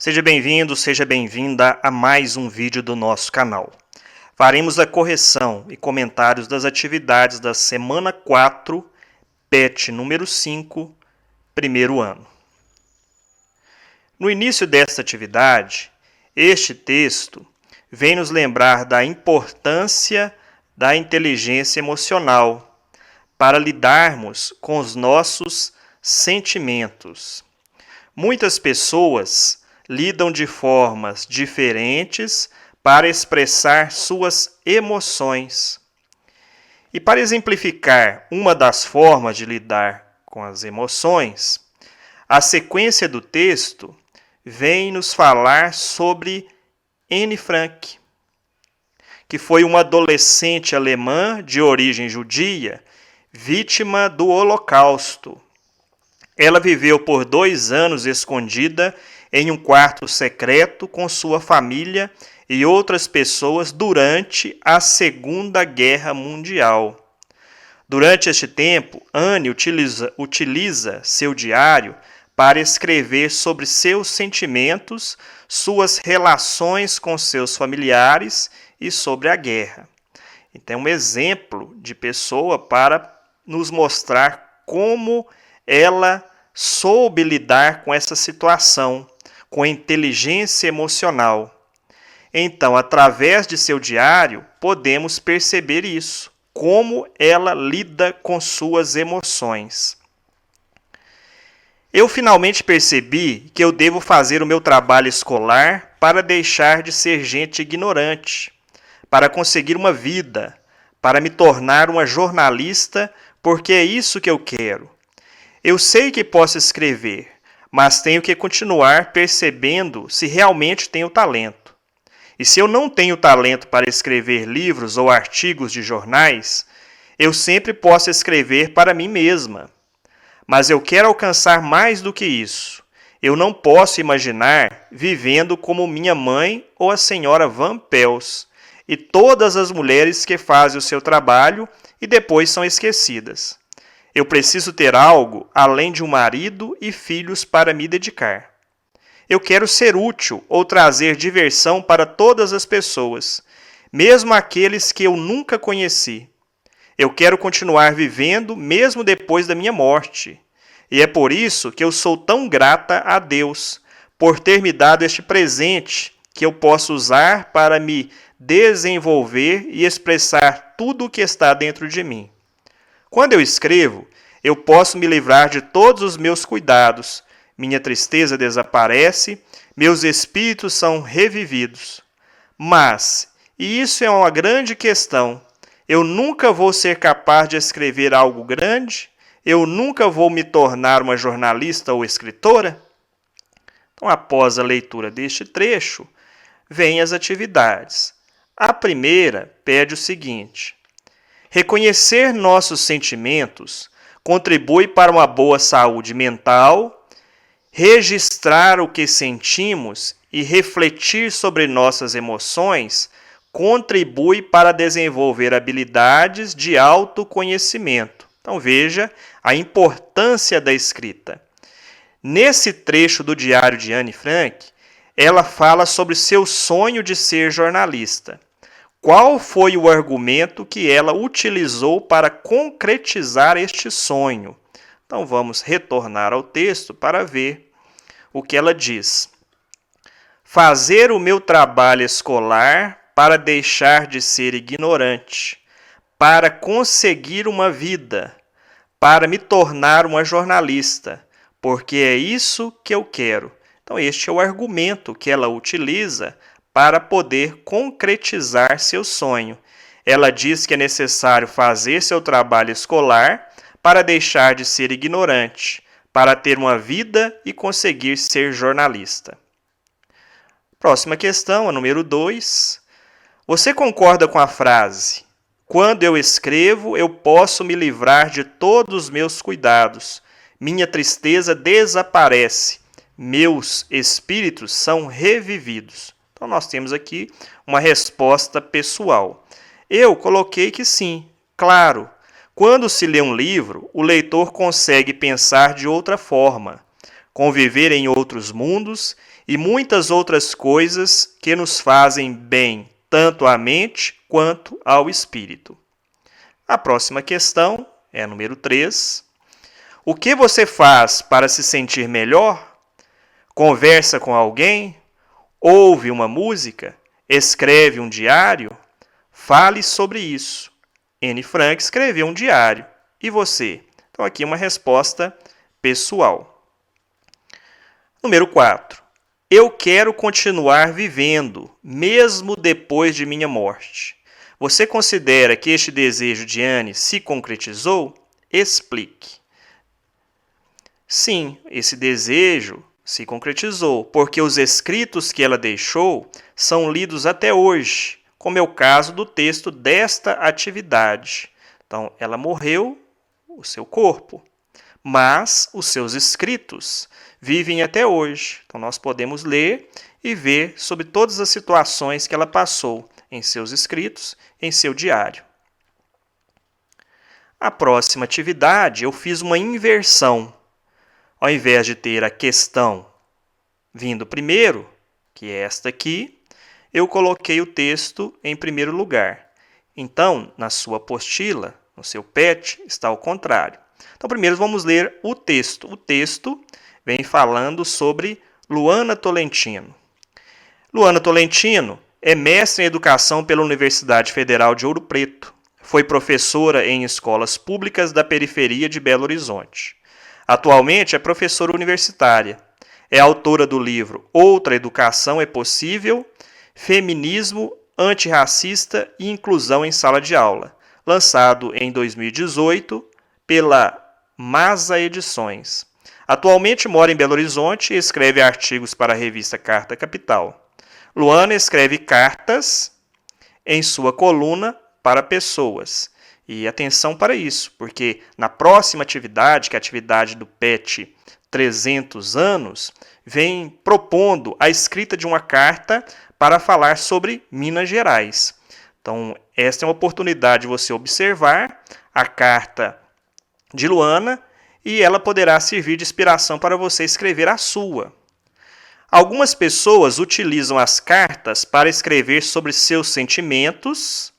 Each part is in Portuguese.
Seja bem-vindo, seja bem-vinda a mais um vídeo do nosso canal. Faremos a correção e comentários das atividades da semana 4, PET número 5, primeiro ano. No início desta atividade, este texto vem nos lembrar da importância da inteligência emocional para lidarmos com os nossos sentimentos. Muitas pessoas lidam de formas diferentes para expressar suas emoções. E para exemplificar uma das formas de lidar com as emoções, a sequência do texto vem nos falar sobre Anne Frank, que foi uma adolescente alemã de origem judia, vítima do Holocausto. Ela viveu por 2 anos escondida em um quarto secreto com sua família e outras pessoas durante a Segunda Guerra Mundial. Durante este tempo, Anne utiliza seu diário para escrever sobre seus sentimentos, suas relações com seus familiares e sobre a guerra. Então, um exemplo de pessoa para nos mostrar como ela soube lidar com essa situação, com inteligência emocional. Então, através de seu diário, podemos perceber isso, como ela lida com suas emoções. Eu finalmente percebi que eu devo fazer o meu trabalho escolar para deixar de ser gente ignorante, para conseguir uma vida, para me tornar uma jornalista, porque é isso que eu quero. Eu sei que posso escrever, mas tenho que continuar percebendo se realmente tenho talento. E se eu não tenho talento para escrever livros ou artigos de jornais, eu sempre posso escrever para mim mesma. Mas eu quero alcançar mais do que isso. Eu não posso imaginar vivendo como minha mãe ou a senhora Van Pels e todas as mulheres que fazem o seu trabalho e depois são esquecidas. Eu preciso ter algo além de um marido e filhos para me dedicar. Eu quero ser útil ou trazer diversão para todas as pessoas, mesmo aqueles que eu nunca conheci. Eu quero continuar vivendo mesmo depois da minha morte. E é por isso que eu sou tão grata a Deus, por ter me dado este presente que eu posso usar para me desenvolver e expressar tudo o que está dentro de mim. Quando eu escrevo, eu posso me livrar de todos os meus cuidados. Minha tristeza desaparece, meus espíritos são revividos. Mas, e isso é uma grande questão, eu nunca vou ser capaz de escrever algo grande? Eu nunca vou me tornar uma jornalista ou escritora? Então, após a leitura deste trecho, vêm as atividades. A primeira pede o seguinte: reconhecer nossos sentimentos contribui para uma boa saúde mental, registrar o que sentimos e refletir sobre nossas emoções contribui para desenvolver habilidades de autoconhecimento. Então veja a importância da escrita. Nesse trecho do diário de Anne Frank, ela fala sobre seu sonho de ser jornalista. Qual foi o argumento que ela utilizou para concretizar este sonho? Então vamos retornar ao texto para ver o que ela diz. Fazer o meu trabalho escolar para deixar de ser ignorante, para conseguir uma vida, para me tornar uma jornalista, porque é isso que eu quero. Então este é o argumento que ela utiliza para poder concretizar seu sonho. Ela diz que é necessário fazer seu trabalho escolar para deixar de ser ignorante, para ter uma vida e conseguir ser jornalista. Próxima questão, a número 2. Você concorda com a frase: quando eu escrevo, eu posso me livrar de todos os meus cuidados. Minha tristeza desaparece. Meus espíritos são revividos. Então, nós temos aqui uma resposta pessoal. Eu coloquei que sim, claro. Quando se lê um livro, o leitor consegue pensar de outra forma. conviver em outros mundos e muitas outras coisas que nos fazem bem tanto à mente quanto ao espírito. A próxima questão é a número 3. O que você faz para se sentir melhor? Conversa com alguém? Ouve uma música? Escreve um diário? Fale sobre isso. Anne Frank escreveu um diário. E você? Então, aqui uma resposta pessoal. Número 4. Eu quero continuar vivendo, mesmo depois de minha morte. Você considera que este desejo de Anne se concretizou? Explique. Sim, esse desejo se concretizou, porque os escritos que ela deixou são lidos até hoje, como é o caso do texto desta atividade. Então, ela morreu, o seu corpo, mas os seus escritos vivem até hoje. Então, nós podemos ler e ver sobre todas as situações que ela passou em seus escritos, em seu diário. A próxima atividade, eu fiz uma inversão. Ao invés de ter a questão vindo primeiro, que é esta aqui, eu coloquei o texto em primeiro lugar. Então, na sua apostila, no seu PET, está ao contrário. Então, primeiro vamos ler o texto. O texto vem falando sobre Luana Tolentino. Luana Tolentino é mestre em educação pela Universidade Federal de Ouro Preto. Foi professora em escolas públicas da periferia de Belo Horizonte. Atualmente é professora universitária. É autora do livro Outra Educação é Possível, Feminismo, Antirracista e Inclusão em Sala de Aula, lançado em 2018 pela Masa Edições. Atualmente mora em Belo Horizonte e escreve artigos para a revista Carta Capital. Luana escreve cartas em sua coluna para pessoas. E atenção para isso, porque na próxima atividade, que é a atividade do PET 300 anos, vem propondo a escrita de uma carta para falar sobre Minas Gerais. Então, esta é uma oportunidade de você observar a carta de Luana e ela poderá servir de inspiração para você escrever a sua. Algumas pessoas utilizam as cartas para escrever sobre seus sentimentos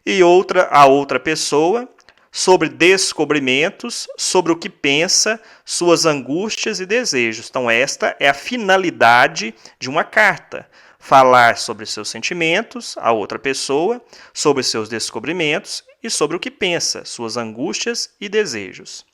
e a outra pessoa sobre descobrimentos, sobre o que pensa, suas angústias e desejos. Então, esta é a finalidade de uma carta. Falar sobre seus sentimentos, a outra pessoa, sobre seus descobrimentos e sobre o que pensa, suas angústias e desejos.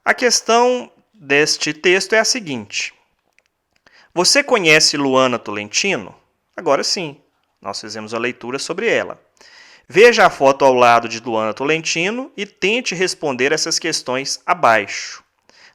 A questão deste texto é a seguinte. Você conhece Luana Tolentino? Agora sim. Nós fizemos a leitura sobre ela. Veja a foto ao lado de Luana Tolentino e tente responder essas questões abaixo.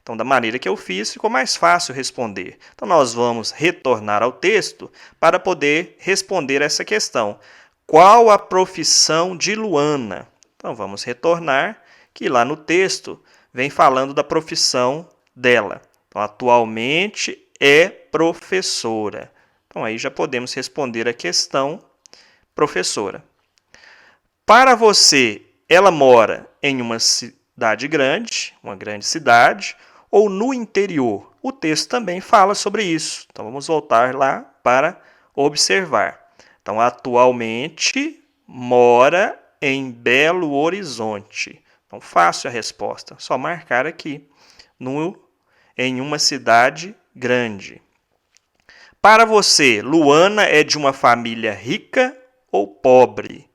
Então, da maneira que eu fiz, ficou mais fácil responder. Então, nós vamos retornar ao texto para poder responder essa questão. Qual a profissão de Luana? Então, vamos retornar, que lá no texto vem falando da profissão dela. Então, atualmente é professora. Então, aí já podemos responder a questão, professora. Para você, ela mora em uma cidade grande, uma grande cidade, ou no interior? O texto também fala sobre isso. Então, vamos voltar lá para observar. Então, atualmente mora em Belo Horizonte. Então, fácil a resposta. Só marcar aqui, em uma cidade grande. Para você, Luana é de uma família rica ou pobre?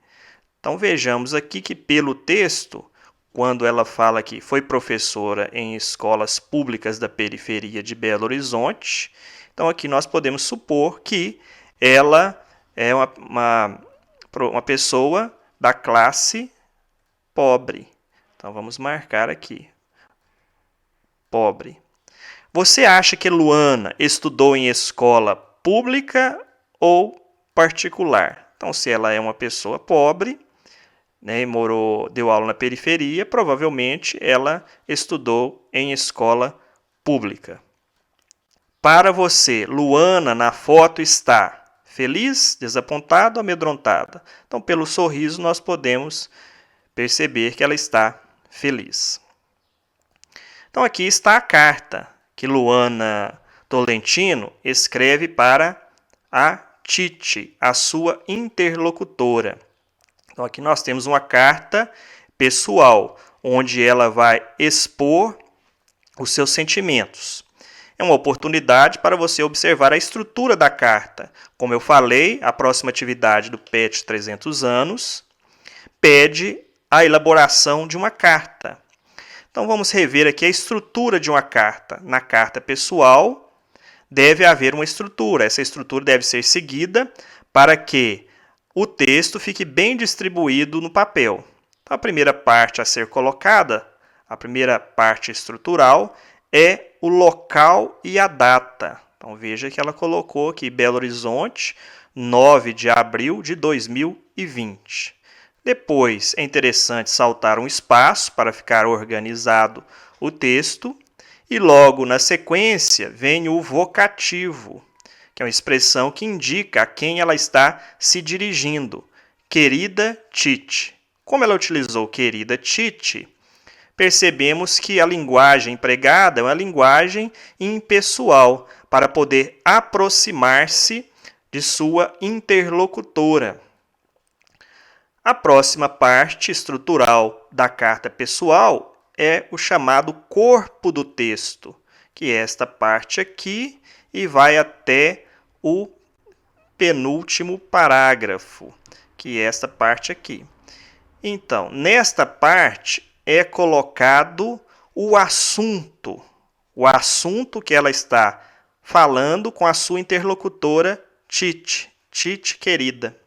Então, vejamos aqui que pelo texto, quando ela fala que foi professora em escolas públicas da periferia de Belo Horizonte, então aqui nós podemos supor que ela é uma pessoa da classe pobre. Então, vamos marcar aqui, pobre. Você acha que Luana estudou em escola pública ou particular? Então, se ela é uma pessoa pobre, né, e deu aula na periferia, provavelmente ela estudou em escola pública. Para você, Luana na foto está feliz, desapontada ou amedrontada? Então, pelo sorriso, nós podemos perceber que ela está feliz. Então aqui está a carta que Luana Tolentino escreve para a Tite, a sua interlocutora. Então aqui nós temos uma carta pessoal, onde ela vai expor os seus sentimentos. É uma oportunidade para você observar a estrutura da carta. Como eu falei, a próxima atividade do PET 300 anos pede a elaboração de uma carta. Então vamos rever aqui a estrutura de uma carta. Na carta pessoal, deve haver uma estrutura. Essa estrutura deve ser seguida para que o texto fique bem distribuído no papel. Então, a primeira parte a ser colocada, a primeira parte estrutural, é o local e a data. Então veja que ela colocou aqui Belo Horizonte, 9 de abril de 2020. Depois é interessante saltar um espaço para ficar organizado o texto. E logo na sequência vem o vocativo, que é uma expressão que indica a quem ela está se dirigindo. Querida Tite. Como ela utilizou querida Tite, percebemos que a linguagem empregada é uma linguagem impessoal para poder aproximar-se de sua interlocutora. A próxima parte estrutural da carta pessoal é o chamado corpo do texto, que é esta parte aqui e vai até o penúltimo parágrafo, que é esta parte aqui. Então, nesta parte é colocado o assunto que ela está falando com a sua interlocutora Tite, Tite querida.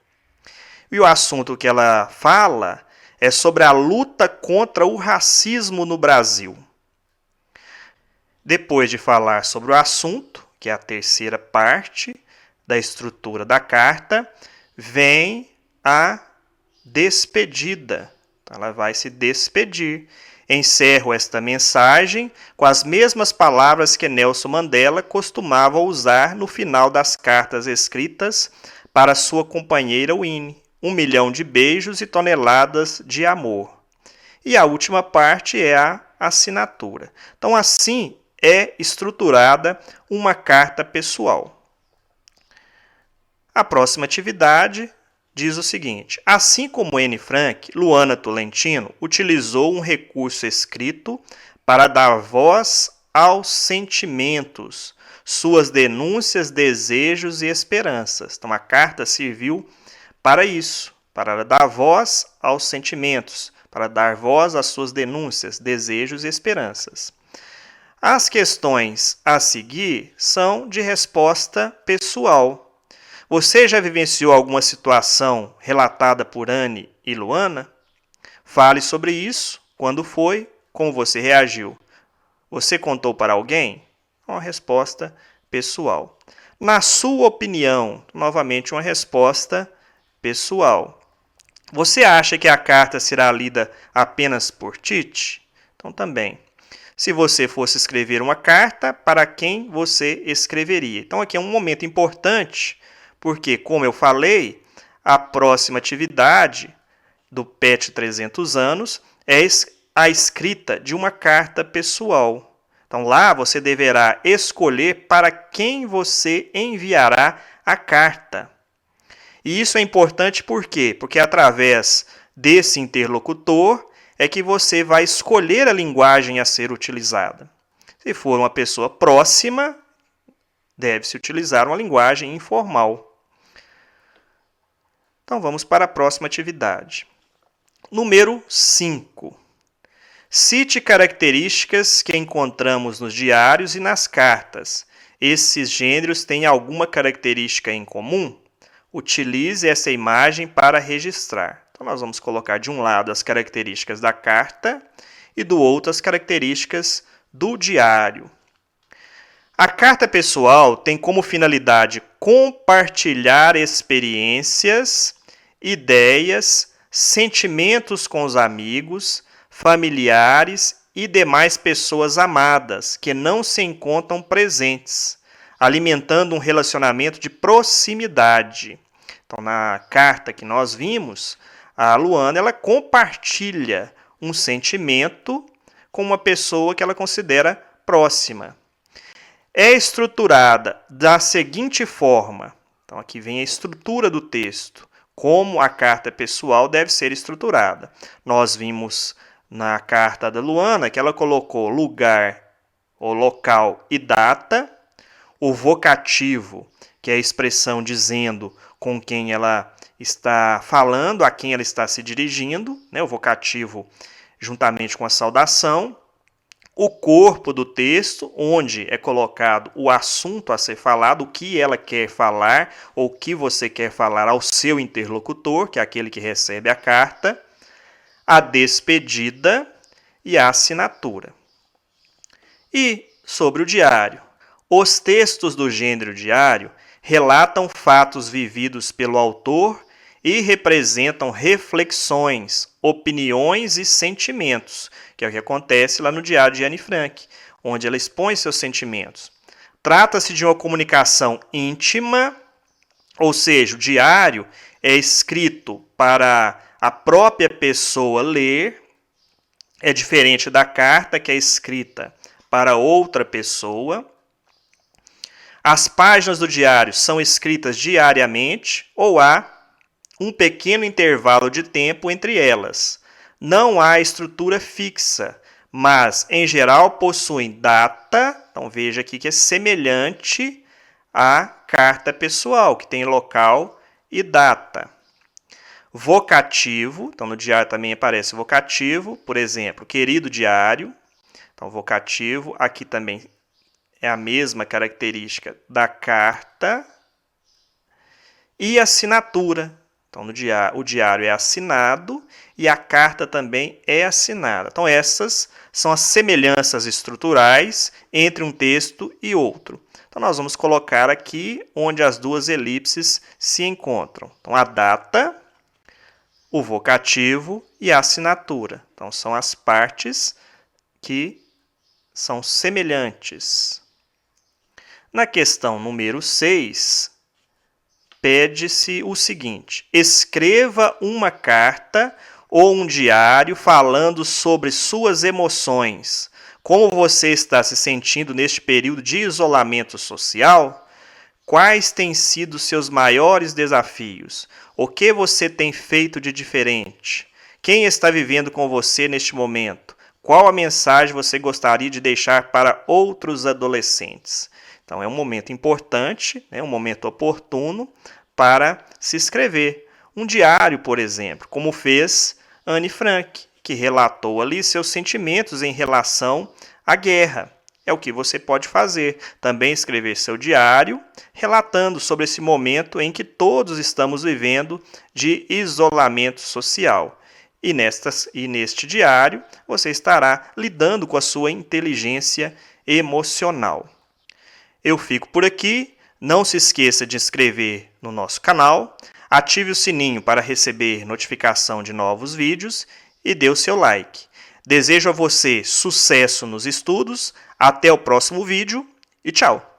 E o assunto que ela fala é sobre a luta contra o racismo no Brasil. Depois de falar sobre o assunto, que é a terceira parte da estrutura da carta, vem a despedida. Ela vai se despedir. Encerro esta mensagem com as mesmas palavras que Nelson Mandela costumava usar no final das cartas escritas para sua companheira Winnie. 1 milhão de beijos e toneladas de amor. E a última parte é a assinatura. Então, assim é estruturada uma carta pessoal. A próxima atividade diz o seguinte: assim como Anne Frank, Luana Tolentino utilizou um recurso escrito para dar voz aos sentimentos, suas denúncias, desejos e esperanças. Então, a carta serviu para isso, para dar voz aos sentimentos, para dar voz às suas denúncias, desejos e esperanças. As questões a seguir são de resposta pessoal. Você já vivenciou alguma situação relatada por Anne e Luana? Fale sobre isso, quando foi, como você reagiu. Você contou para alguém? Uma resposta pessoal. Na sua opinião, novamente uma resposta pessoal. Você acha que a carta será lida apenas por Tite? Então também. Se você fosse escrever uma carta, para quem você escreveria? Então aqui é um momento importante, porque, como eu falei, a próxima atividade do PET 300 anos é a escrita de uma carta pessoal. Então lá você deverá escolher para quem você enviará a carta. E isso é importante por quê? Porque através desse interlocutor é que você vai escolher a linguagem a ser utilizada. Se for uma pessoa próxima, deve-se utilizar uma linguagem informal. Então vamos para a próxima atividade. Número 5. Cite características que encontramos nos diários e nas cartas. Esses gêneros têm alguma característica em comum? Utilize essa imagem para registrar. Então, nós vamos colocar de um lado as características da carta e do outro as características do diário. A carta pessoal tem como finalidade compartilhar experiências, ideias, sentimentos com os amigos, familiares e demais pessoas amadas que não se encontram presentes, alimentando um relacionamento de proximidade. Então, na carta que nós vimos, a Luana ela compartilha um sentimento com uma pessoa que ela considera próxima. É estruturada da seguinte forma. Então, aqui vem a estrutura do texto. Como a carta pessoal deve ser estruturada. Nós vimos na carta da Luana que ela colocou lugar, ou local e data. O vocativo, que é a expressão dizendo com quem ela está falando, a quem ela está se dirigindo, né? O vocativo juntamente com a saudação. O corpo do texto, onde é colocado o assunto a ser falado, o que ela quer falar, ou o que você quer falar ao seu interlocutor, que é aquele que recebe a carta. A despedida e a assinatura. E sobre o diário. Os textos do gênero diário relatam fatos vividos pelo autor e representam reflexões, opiniões e sentimentos, que é o que acontece lá no diário de Anne Frank, onde ela expõe seus sentimentos. Trata-se de uma comunicação íntima, ou seja, o diário é escrito para a própria pessoa ler, é diferente da carta, que é escrita para outra pessoa. As páginas do diário são escritas diariamente ou há um pequeno intervalo de tempo entre elas. Não há estrutura fixa, mas, em geral, possuem data. Então, veja aqui que é semelhante à carta pessoal, que tem local e data. Vocativo, então no diário também aparece vocativo, por exemplo, querido diário. Então, vocativo, aqui também é a mesma característica da carta. E assinatura. Então, o diário é assinado e a carta também é assinada. Então, essas são as semelhanças estruturais entre um texto e outro. Então, nós vamos colocar aqui onde as duas elipses se encontram. Então, a data, o vocativo e a assinatura. Então, são as partes que são semelhantes. Na questão número 6, pede-se o seguinte: escreva uma carta ou um diário falando sobre suas emoções. Como você está se sentindo neste período de isolamento social? Quais têm sido seus maiores desafios? O que você tem feito de diferente? Quem está vivendo com você neste momento? Qual a mensagem você gostaria de deixar para outros adolescentes? Então, é um momento importante, um momento oportuno para se escrever. Um diário, por exemplo, como fez Anne Frank, que relatou ali seus sentimentos em relação à guerra. É o que você pode fazer. Também escrever seu diário, relatando sobre esse momento em que todos estamos vivendo de isolamento social. E neste diário, você estará lidando com a sua inteligência emocional. Eu fico por aqui. Não se esqueça de inscrever no nosso canal, ative o sininho para receber notificação de novos vídeos e dê o seu like. Desejo a você sucesso nos estudos, até o próximo vídeo e tchau!